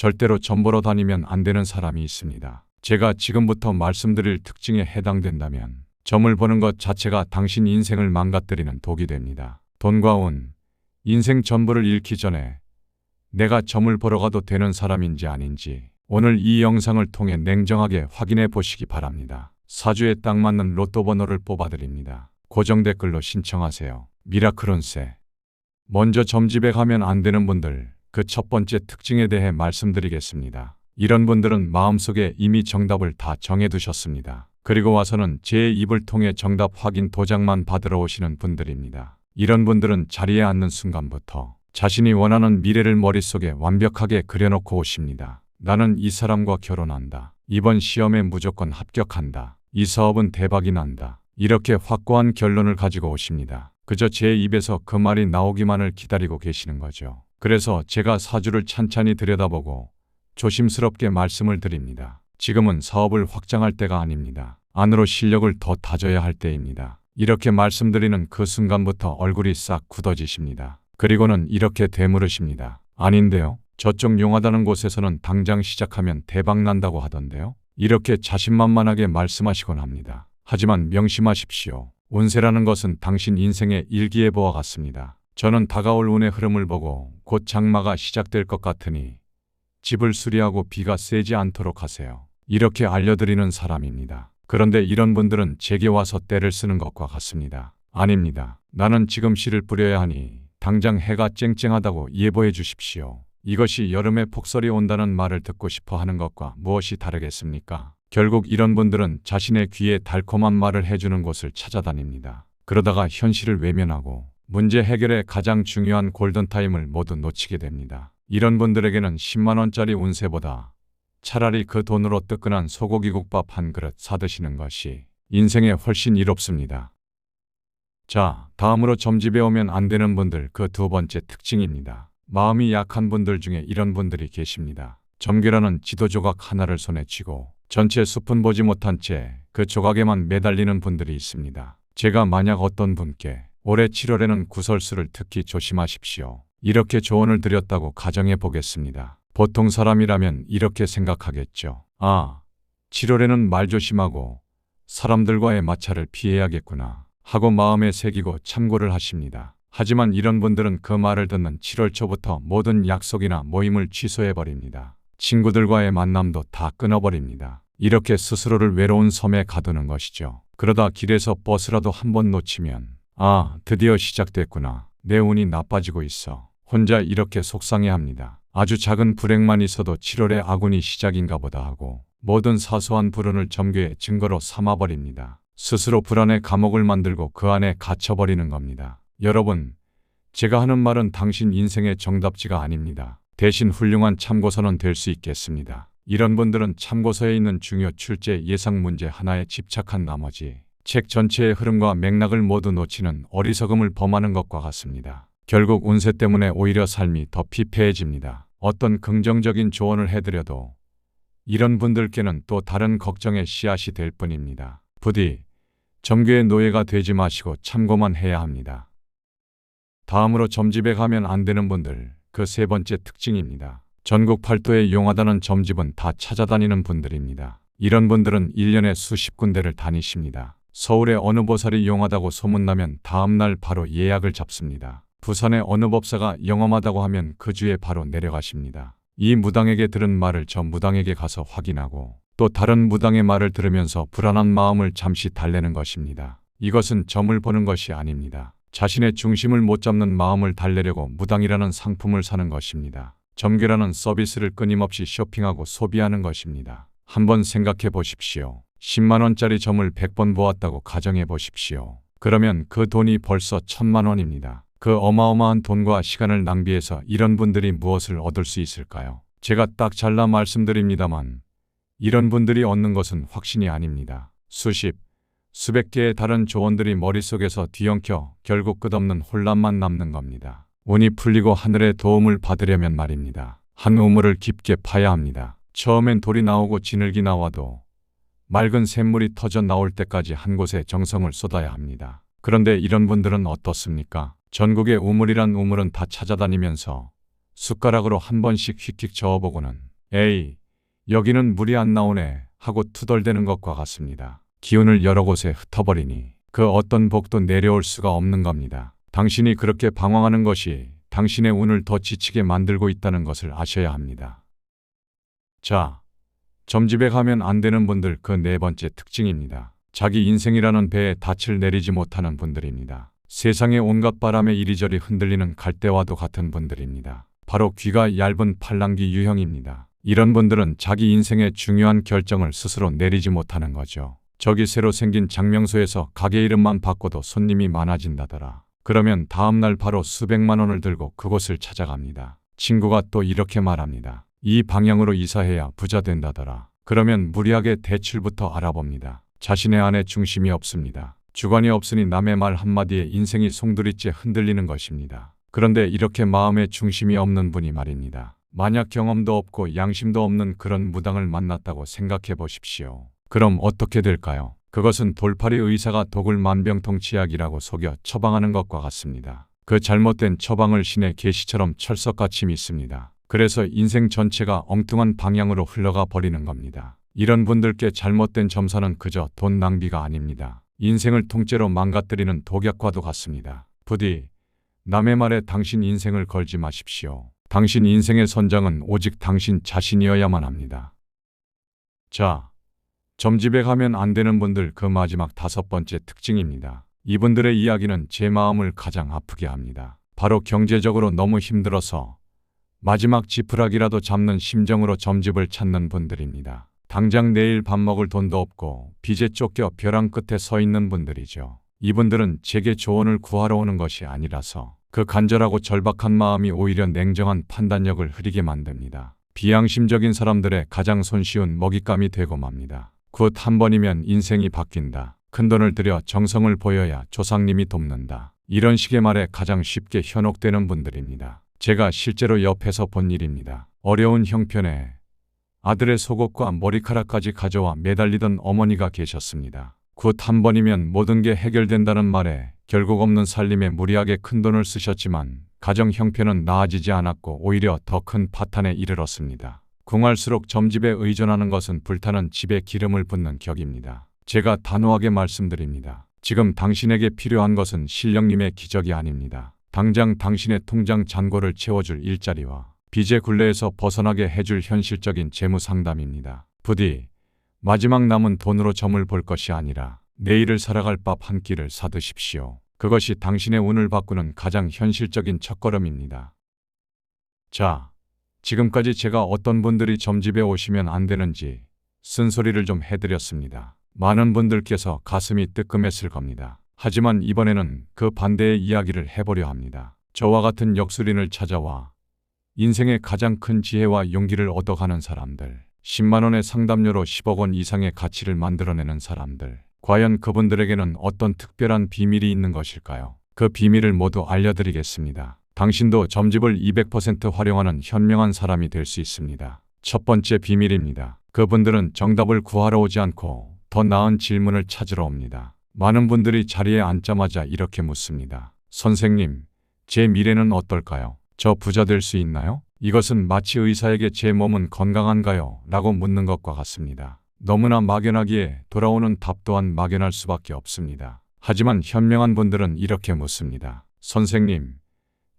절대로 점 보러 다니면 안 되는 사람이 있습니다. 제가 지금부터 말씀드릴 특징에 해당된다면 점을 보는 것 자체가 당신 인생을 망가뜨리는 독이 됩니다. 돈과 운, 인생 전부를 잃기 전에 내가 점을 보러 가도 되는 사람인지 아닌지 오늘 이 영상을 통해 냉정하게 확인해 보시기 바랍니다. 사주에 딱 맞는 로또 번호를 뽑아드립니다. 고정 댓글로 신청하세요. 미라클 운세. 먼저 점집에 가면 안 되는 분들, 그 첫 번째 특징에 대해 말씀드리겠습니다. 이런 분들은 마음속에 이미 정답을 다 정해두셨습니다. 그리고 와서는 제 입을 통해 정답 확인 도장만 받으러 오시는 분들입니다. 이런 분들은 자리에 앉는 순간부터 자신이 원하는 미래를 머릿속에 완벽하게 그려놓고 오십니다. 나는 이 사람과 결혼한다. 이번 시험에 무조건 합격한다. 이 사업은 대박이 난다. 이렇게 확고한 결론을 가지고 오십니다. 그저 제 입에서 그 말이 나오기만을 기다리고 계시는 거죠. 그래서 제가 사주를 찬찬히 들여다보고 조심스럽게 말씀을 드립니다. 지금은 사업을 확장할 때가 아닙니다. 안으로 실력을 더 다져야 할 때입니다. 이렇게 말씀드리는 그 순간부터 얼굴이 싹 굳어지십니다. 그리고는 이렇게 되물으십니다. 아닌데요? 저쪽 용하다는 곳에서는 당장 시작하면 대박 난다고 하던데요? 이렇게 자신만만하게 말씀하시곤 합니다. 하지만 명심하십시오. 운세라는 것은 당신 인생의 일기예보와 같습니다. 저는 다가올 운의 흐름을 보고 곧 장마가 시작될 것 같으니 집을 수리하고 비가 세지 않도록 하세요. 이렇게 알려드리는 사람입니다. 그런데 이런 분들은 제게 와서 떼를 쓰는 것과 같습니다. 아닙니다. 나는 지금 씨를 뿌려야 하니 당장 해가 쨍쨍하다고 예보해 주십시오. 이것이 여름에 폭설이 온다는 말을 듣고 싶어 하는 것과 무엇이 다르겠습니까? 결국 이런 분들은 자신의 귀에 달콤한 말을 해주는 곳을 찾아다닙니다. 그러다가 현실을 외면하고 문제 해결의 가장 중요한 골든타임을 모두 놓치게 됩니다. 이런 분들에게는 10만 원짜리 운세보다 차라리 그 돈으로 뜨끈한 소고기국밥 한 그릇 사드시는 것이 인생에 훨씬 이롭습니다. 자, 다음으로 점집에 오면 안 되는 분들 그 두 번째 특징입니다. 마음이 약한 분들 중에 이런 분들이 계십니다. 점괘라는 지도 조각 하나를 손에 쥐고 전체 숲은 보지 못한 채 그 조각에만 매달리는 분들이 있습니다. 제가 만약 어떤 분께 올해 7월에는 구설수를 특히 조심하십시오. 이렇게 조언을 드렸다고 가정해 보겠습니다. 보통 사람이라면 이렇게 생각하겠죠. 아, 7월에는 말 조심하고 사람들과의 마찰을 피해야겠구나 하고 마음에 새기고 참고를 하십니다. 하지만 이런 분들은 그 말을 듣는 7월 초부터 모든 약속이나 모임을 취소해버립니다. 친구들과의 만남도 다 끊어버립니다. 이렇게 스스로를 외로운 섬에 가두는 것이죠. 그러다 길에서 버스라도 한 번 놓치면 아, 드디어 시작됐구나. 내 운이 나빠지고 있어. 혼자 이렇게 속상해합니다. 아주 작은 불행만 있어도 7월의 아군이 시작인가 보다 하고 모든 사소한 불운을 점괘의 증거로 삼아버립니다. 스스로 불안의 감옥을 만들고 그 안에 갇혀버리는 겁니다. 여러분, 제가 하는 말은 당신 인생의 정답지가 아닙니다. 대신 훌륭한 참고서는 될 수 있겠습니다. 이런 분들은 참고서에 있는 중요 출제 예상 문제 하나에 집착한 나머지 책 전체의 흐름과 맥락을 모두 놓치는 어리석음을 범하는 것과 같습니다. 결국 운세 때문에 오히려 삶이 더 피폐해집니다. 어떤 긍정적인 조언을 해드려도 이런 분들께는 또 다른 걱정의 씨앗이 될 뿐입니다. 부디 점괘의 노예가 되지 마시고 참고만 해야 합니다. 다음으로 점집에 가면 안 되는 분들, 그 세 번째 특징입니다. 전국 팔도에 용하다는 점집은 다 찾아다니는 분들입니다. 이런 분들은 1년에 수십 군데를 다니십니다. 서울의 어느 보살이 용하다고 소문나면 다음날 바로 예약을 잡습니다. 부산의 어느 법사가 영험하다고 하면 그 주에 바로 내려가십니다. 이 무당에게 들은 말을 저 무당에게 가서 확인하고 또 다른 무당의 말을 들으면서 불안한 마음을 잠시 달래는 것입니다. 이것은 점을 보는 것이 아닙니다. 자신의 중심을 못 잡는 마음을 달래려고 무당이라는 상품을 사는 것입니다. 점괘라는 서비스를 끊임없이 쇼핑하고 소비하는 것입니다. 한번 생각해 보십시오. 10만 원짜리 점을 100번 보았다고 가정해 보십시오. 그러면 그 돈이 벌써 1000만 원입니다. 그 어마어마한 돈과 시간을 낭비해서 이런 분들이 무엇을 얻을 수 있을까요? 제가 딱 잘라 말씀드립니다만 이런 분들이 얻는 것은 확신이 아닙니다. 수백 개의 다른 조언들이 머릿속에서 뒤엉켜 결국 끝없는 혼란만 남는 겁니다. 운이 풀리고 하늘의 도움을 받으려면 말입니다. 한 우물을 깊게 파야 합니다. 처음엔 돌이 나오고 진흙이 나와도 맑은 샘물이 터져 나올 때까지 한 곳에 정성을 쏟아야 합니다. 그런데 이런 분들은 어떻습니까? 전국의 우물이란 우물은 다 찾아다니면서 숟가락으로 한 번씩 휙휙 저어보고는 에이, 여기는 물이 안 나오네 하고 투덜대는 것과 같습니다. 기운을 여러 곳에 흩어버리니 그 어떤 복도 내려올 수가 없는 겁니다. 당신이 그렇게 방황하는 것이 당신의 운을 더 지치게 만들고 있다는 것을 아셔야 합니다. 자, 점집에 가면 안 되는 분들 그 네 번째 특징입니다. 자기 인생이라는 배에 닻을 내리지 못하는 분들입니다. 세상의 온갖 바람에 이리저리 흔들리는 갈대와도 같은 분들입니다. 바로 귀가 얇은 팔랑귀 유형입니다. 이런 분들은 자기 인생의 중요한 결정을 스스로 내리지 못하는 거죠. 저기 새로 생긴 장명소에서 가게 이름만 바꿔도 손님이 많아진다더라. 그러면 다음날 바로 수백만 원을 들고 그곳을 찾아갑니다. 친구가 또 이렇게 말합니다. 이 방향으로 이사해야 부자 된다더라. 그러면 무리하게 대출부터 알아봅니다. 자신의 안에 중심이 없습니다. 주관이 없으니 남의 말 한마디에 인생이 송두리째 흔들리는 것입니다. 그런데 이렇게 마음의 중심이 없는 분이 말입니다. 만약 경험도 없고 양심도 없는 그런 무당을 만났다고 생각해 보십시오. 그럼 어떻게 될까요? 그것은 돌팔이 의사가 독을 만병통치약이라고 속여 처방하는 것과 같습니다. 그 잘못된 처방을 신의 계시처럼 철석같이 믿습니다. 그래서 인생 전체가 엉뚱한 방향으로 흘러가 버리는 겁니다. 이런 분들께 잘못된 점사는 그저 돈 낭비가 아닙니다. 인생을 통째로 망가뜨리는 독약과도 같습니다. 부디 남의 말에 당신 인생을 걸지 마십시오. 당신 인생의 선장은 오직 당신 자신이어야만 합니다. 자, 점집에 가면 안 되는 분들 그 마지막 다섯 번째 특징입니다. 이분들의 이야기는 제 마음을 가장 아프게 합니다. 바로 경제적으로 너무 힘들어서 마지막 지푸라기라도 잡는 심정으로 점집을 찾는 분들입니다. 당장 내일 밥 먹을 돈도 없고 빚에 쫓겨 벼랑 끝에 서 있는 분들이죠. 이분들은 제게 조언을 구하러 오는 것이 아니라서 그 간절하고 절박한 마음이 오히려 냉정한 판단력을 흐리게 만듭니다. 비양심적인 사람들의 가장 손쉬운 먹잇감이 되고 맙니다. 굿 한 번이면 인생이 바뀐다. 큰돈을 들여 정성을 보여야 조상님이 돕는다. 이런 식의 말에 가장 쉽게 현혹되는 분들입니다. 제가 실제로 옆에서 본 일입니다. 어려운 형편에 아들의 속옷과 머리카락까지 가져와 매달리던 어머니가 계셨습니다. 굿 한 번이면 모든 게 해결된다는 말에 결국 없는 살림에 무리하게 큰돈을 쓰셨지만 가정 형편은 나아지지 않았고 오히려 더 큰 파탄에 이르렀습니다. 궁할수록 점집에 의존하는 것은 불타는 집에 기름을 붓는 격입니다. 제가 단호하게 말씀드립니다. 지금 당신에게 필요한 것은 신령님의 기적이 아닙니다. 당장 당신의 통장 잔고를 채워줄 일자리와 빚의 굴레에서 벗어나게 해줄 현실적인 재무 상담입니다. 부디 마지막 남은 돈으로 점을 볼 것이 아니라 내일을 살아갈 밥 한 끼를 사드십시오. 그것이 당신의 운을 바꾸는 가장 현실적인 첫걸음입니다. 자, 지금까지 제가 어떤 분들이 점집에 오시면 안 되는지 쓴소리를 좀 해드렸습니다. 많은 분들께서 가슴이 뜨끔했을 겁니다. 하지만 이번에는 그 반대의 이야기를 해보려 합니다. 저와 같은 역술인을 찾아와 인생의 가장 큰 지혜와 용기를 얻어가는 사람들, 10만 원의 상담료로 10억 원 이상의 가치를 만들어내는 사람들, 과연 그분들에게는 어떤 특별한 비밀이 있는 것일까요? 그 비밀을 모두 알려드리겠습니다. 당신도 점집을 200% 활용하는 현명한 사람이 될 수 있습니다. 첫 번째 비밀입니다. 그분들은 정답을 구하러 오지 않고 더 나은 질문을 찾으러 옵니다. 많은 분들이 자리에 앉자마자 이렇게 묻습니다. 선생님, 제 미래는 어떨까요? 저 부자 될 수 있나요? 이것은 마치 의사에게 제 몸은 건강한가요? 라고 묻는 것과 같습니다. 너무나 막연하기에 돌아오는 답 또한 막연할 수밖에 없습니다. 하지만 현명한 분들은 이렇게 묻습니다. 선생님,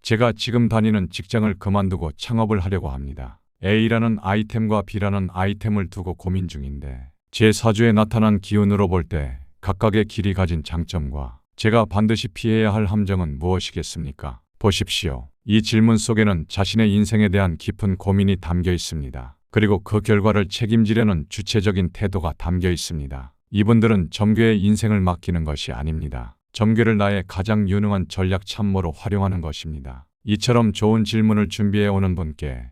제가 지금 다니는 직장을 그만두고 창업을 하려고 합니다. A라는 아이템과 B라는 아이템을 두고 고민 중인데 제 사주에 나타난 기운으로 볼 때 각각의 길이 가진 장점과 제가 반드시 피해야 할 함정은 무엇이겠습니까? 보십시오. 이 질문 속에는 자신의 인생에 대한 깊은 고민이 담겨 있습니다. 그리고 그 결과를 책임지려는 주체적인 태도가 담겨 있습니다. 이분들은 점괘의 인생을 맡기는 것이 아닙니다. 점괘를 나의 가장 유능한 전략 참모로 활용하는 것입니다. 이처럼 좋은 질문을 준비해 오는 분께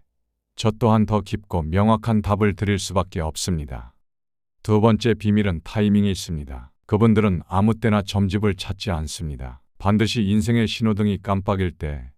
저 또한 더 깊고 명확한 답을 드릴 수밖에 없습니다. 두 번째 비밀은 타이밍이 있습니다. 그분들은 아무 때나 점집을 찾지 않습니다. 반드시 인생의 신호등이 깜빡일 때,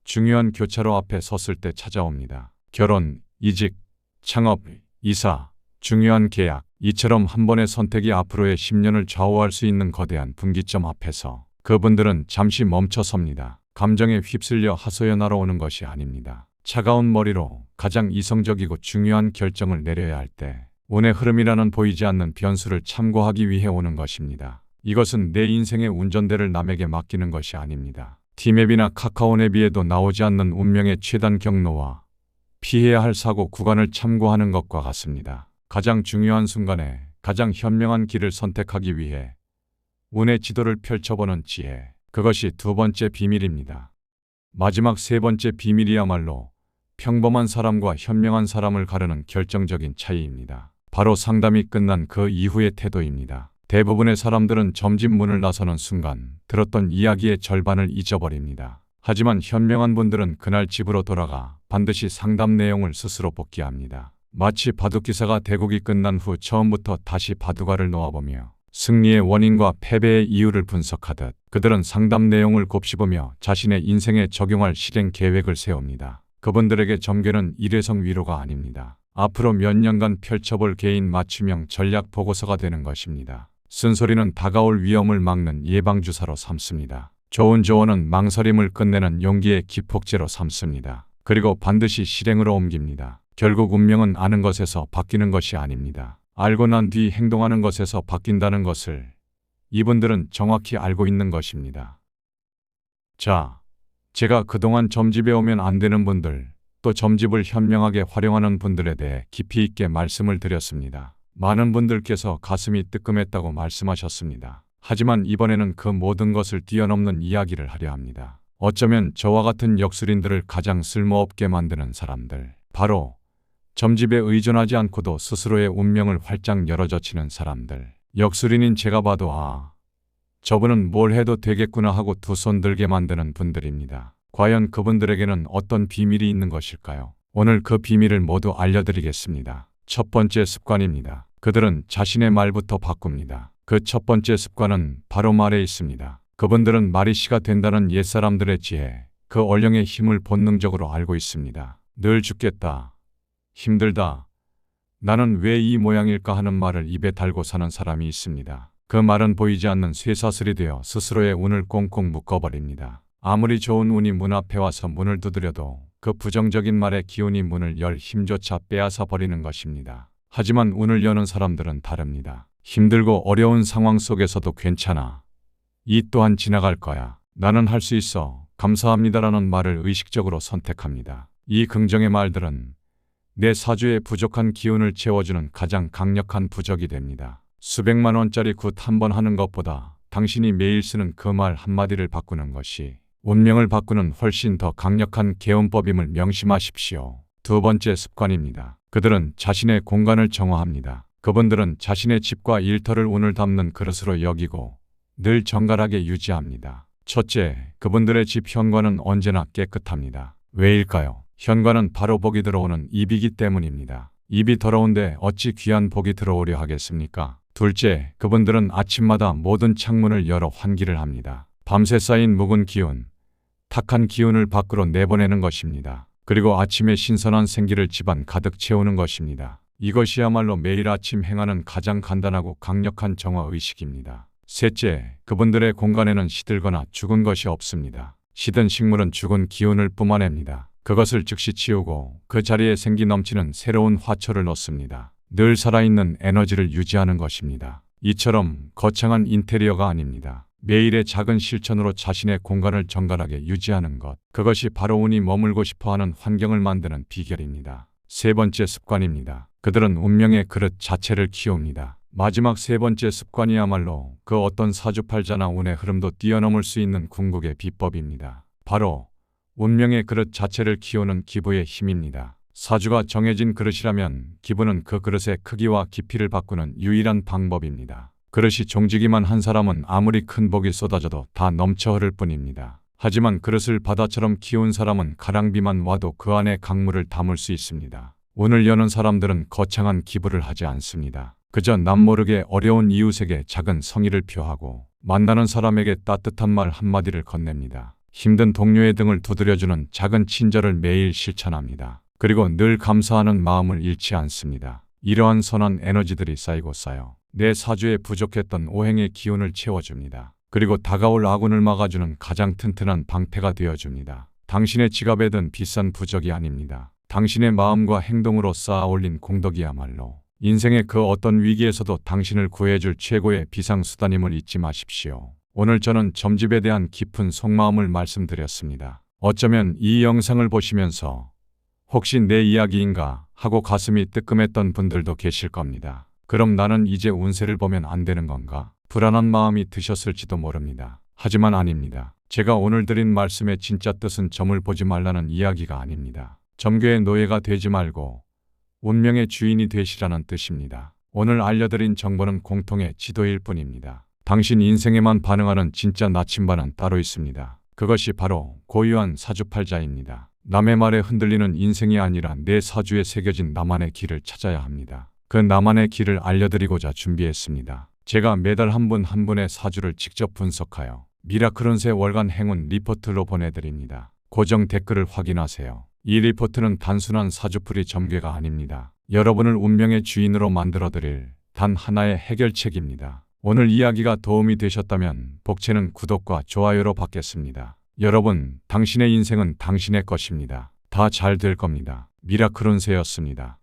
중요한 교차로 앞에 섰을 때 찾아옵니다. 결혼, 이직, 창업, 이사, 중요한 계약, 이처럼 한 번의 선택이 앞으로의 10년을 좌우할 수 있는 거대한 분기점 앞에서 그분들은 잠시 멈춰 섭니다. 감정에 휩쓸려 하소연하러 오는 것이 아닙니다. 차가운 머리로 가장 이성적이고 중요한 결정을 내려야 할 때 운의 흐름이라는 보이지 않는 변수를 참고하기 위해 오는 것입니다. 이것은 내 인생의 운전대를 남에게 맡기는 것이 아닙니다. 티맵이나 카카오네비에도 나오지 않는 운명의 최단 경로와 피해야 할 사고 구간을 참고하는 것과 같습니다. 가장 중요한 순간에 가장 현명한 길을 선택하기 위해 운의 지도를 펼쳐보는 지혜, 그것이 두 번째 비밀입니다. 마지막 세 번째 비밀이야말로 평범한 사람과 현명한 사람을 가르는 결정적인 차이입니다. 바로 상담이 끝난 그 이후의 태도입니다. 대부분의 사람들은 점집문을 나서는 순간 들었던 이야기의 절반을 잊어버립니다. 하지만 현명한 분들은 그날 집으로 돌아가 반드시 상담 내용을 스스로 복기합니다. 마치 바둑기사가 대국이 끝난 후 처음부터 다시 바둑알을 놓아보며 승리의 원인과 패배의 이유를 분석하듯 그들은 상담 내용을 곱씹으며 자신의 인생에 적용할 실행 계획을 세웁니다. 그분들에게 점괘는 일회성 위로가 아닙니다. 앞으로 몇 년간 펼쳐볼 개인 맞춤형 전략 보고서가 되는 것입니다. 쓴소리는 다가올 위험을 막는 예방주사로 삼습니다. 좋은 조언은 망설임을 끝내는 용기의 기폭제로 삼습니다. 그리고 반드시 실행으로 옮깁니다. 결국 운명은 아는 것에서 바뀌는 것이 아닙니다. 알고 난 뒤 행동하는 것에서 바뀐다는 것을 이분들은 정확히 알고 있는 것입니다. 자, 제가 그동안 점집에 오면 안 되는 분들, 또 점집을 현명하게 활용하는 분들에 대해 깊이 있게 말씀을 드렸습니다. 많은 분들께서 가슴이 뜨끔했다고 말씀하셨습니다. 하지만 이번에는 그 모든 것을 뛰어넘는 이야기를 하려 합니다. 어쩌면 저와 같은 역술인들을 가장 쓸모없게 만드는 사람들, 바로 점집에 의존하지 않고도 스스로의 운명을 활짝 열어젖히는 사람들. 역술인인 제가 봐도 저분은 뭘 해도 되겠구나 하고 두 손 들게 만드는 분들입니다. 과연 그분들에게는 어떤 비밀이 있는 것일까요? 오늘 그 비밀을 모두 알려드리겠습니다. 첫 번째 습관입니다. 그들은 자신의 말부터 바꿉니다. 그 첫 번째 습관은 바로 말에 있습니다. 그분들은 말이 씨가 된다는 옛사람들의 지혜, 그 얼령의 힘을 본능적으로 알고 있습니다. 늘 죽겠다, 힘들다, 나는 왜 이 모양일까 하는 말을 입에 달고 사는 사람이 있습니다. 그 말은 보이지 않는 쇠사슬이 되어 스스로의 운을 꽁꽁 묶어버립니다. 아무리 좋은 운이 문 앞에 와서 문을 두드려도 그 부정적인 말의 기운이 문을 열 힘조차 빼앗아 버리는 것입니다. 하지만 운을 여는 사람들은 다릅니다. 힘들고 어려운 상황 속에서도 괜찮아, 이 또한 지나갈 거야, 나는 할 수 있어, 감사합니다라는 말을 의식적으로 선택합니다. 이 긍정의 말들은 내 사주에 부족한 기운을 채워주는 가장 강력한 부적이 됩니다. 수백만 원짜리 굿 한 번 하는 것보다 당신이 매일 쓰는 그 말 한마디를 바꾸는 것이 운명을 바꾸는 훨씬 더 강력한 개운법임을 명심하십시오. 두 번째 습관입니다. 그들은 자신의 공간을 정화합니다. 그분들은 자신의 집과 일터를 운을 담는 그릇으로 여기고 늘 정갈하게 유지합니다. 첫째, 그분들의 집 현관은 언제나 깨끗합니다. 왜일까요? 현관은 바로 복이 들어오는 입이기 때문입니다. 입이 더러운데 어찌 귀한 복이 들어오려 하겠습니까? 둘째, 그분들은 아침마다 모든 창문을 열어 환기를 합니다. 밤새 쌓인 묵은 기운, 탁한 기운을 밖으로 내보내는 것입니다. 그리고 아침에 신선한 생기를 집안 가득 채우는 것입니다. 이것이야말로 매일 아침 행하는 가장 간단하고 강력한 정화의식입니다. 셋째, 그분들의 공간에는 시들거나 죽은 것이 없습니다. 시든 식물은 죽은 기운을 뿜어냅니다. 그것을 즉시 치우고 그 자리에 생기 넘치는 새로운 화초를 넣습니다. 늘 살아있는 에너지를 유지하는 것입니다. 이처럼 거창한 인테리어가 아닙니다. 매일의 작은 실천으로 자신의 공간을 정갈하게 유지하는 것, 그것이 바로 운이 머물고 싶어하는 환경을 만드는 비결입니다. 세 번째 습관입니다. 그들은 운명의 그릇 자체를 키웁니다. 마지막 세 번째 습관이야말로 그 어떤 사주팔자나 운의 흐름도 뛰어넘을 수 있는 궁극의 비법입니다. 바로 운명의 그릇 자체를 키우는 기부의 힘입니다. 사주가 정해진 그릇이라면 기부는 그 그릇의 크기와 깊이를 바꾸는 유일한 방법입니다. 그릇이 종지기만 한 사람은 아무리 큰 복이 쏟아져도 다 넘쳐 흐를 뿐입니다. 하지만 그릇을 바다처럼 키운 사람은 가랑비만 와도 그 안에 강물을 담을 수 있습니다. 운을 여는 사람들은 거창한 기부를 하지 않습니다. 그저 남모르게 어려운 이웃에게 작은 성의를 표하고 만나는 사람에게 따뜻한 말 한마디를 건넵니다. 힘든 동료의 등을 두드려주는 작은 친절을 매일 실천합니다. 그리고 늘 감사하는 마음을 잃지 않습니다. 이러한 선한 에너지들이 쌓이고 쌓여 내 사주에 부족했던 오행의 기운을 채워줍니다. 그리고 다가올 아군을 막아주는 가장 튼튼한 방패가 되어줍니다. 당신의 지갑에 든 비싼 부적이 아닙니다. 당신의 마음과 행동으로 쌓아 올린 공덕이야말로 인생의 그 어떤 위기에서도 당신을 구해줄 최고의 비상수단임을 잊지 마십시오. 오늘 저는 점집에 대한 깊은 속마음을 말씀드렸습니다. 어쩌면 이 영상을 보시면서 혹시 내 이야기인가 하고 가슴이 뜨끔했던 분들도 계실 겁니다. 그럼 나는 이제 운세를 보면 안 되는 건가? 불안한 마음이 드셨을지도 모릅니다. 하지만 아닙니다. 제가 오늘 드린 말씀의 진짜 뜻은 점을 보지 말라는 이야기가 아닙니다. 점괘의 노예가 되지 말고 운명의 주인이 되시라는 뜻입니다. 오늘 알려드린 정보는 공통의 지도일 뿐입니다. 당신 인생에만 반응하는 진짜 나침반은 따로 있습니다. 그것이 바로 고유한 사주팔자입니다. 남의 말에 흔들리는 인생이 아니라 내 사주에 새겨진 나만의 길을 찾아야 합니다. 그 나만의 길을 알려드리고자 준비했습니다. 제가 매달 한 분 한 분의 사주를 직접 분석하여 미라클 운세 월간 행운 리포트로 보내드립니다. 고정 댓글을 확인하세요. 이 리포트는 단순한 사주풀이 점괘가 아닙니다. 여러분을 운명의 주인으로 만들어드릴 단 하나의 해결책입니다. 오늘 이야기가 도움이 되셨다면 복채는 구독과 좋아요로 받겠습니다. 여러분, 당신의 인생은 당신의 것입니다. 다 잘 될 겁니다. 미라클 운세였습니다.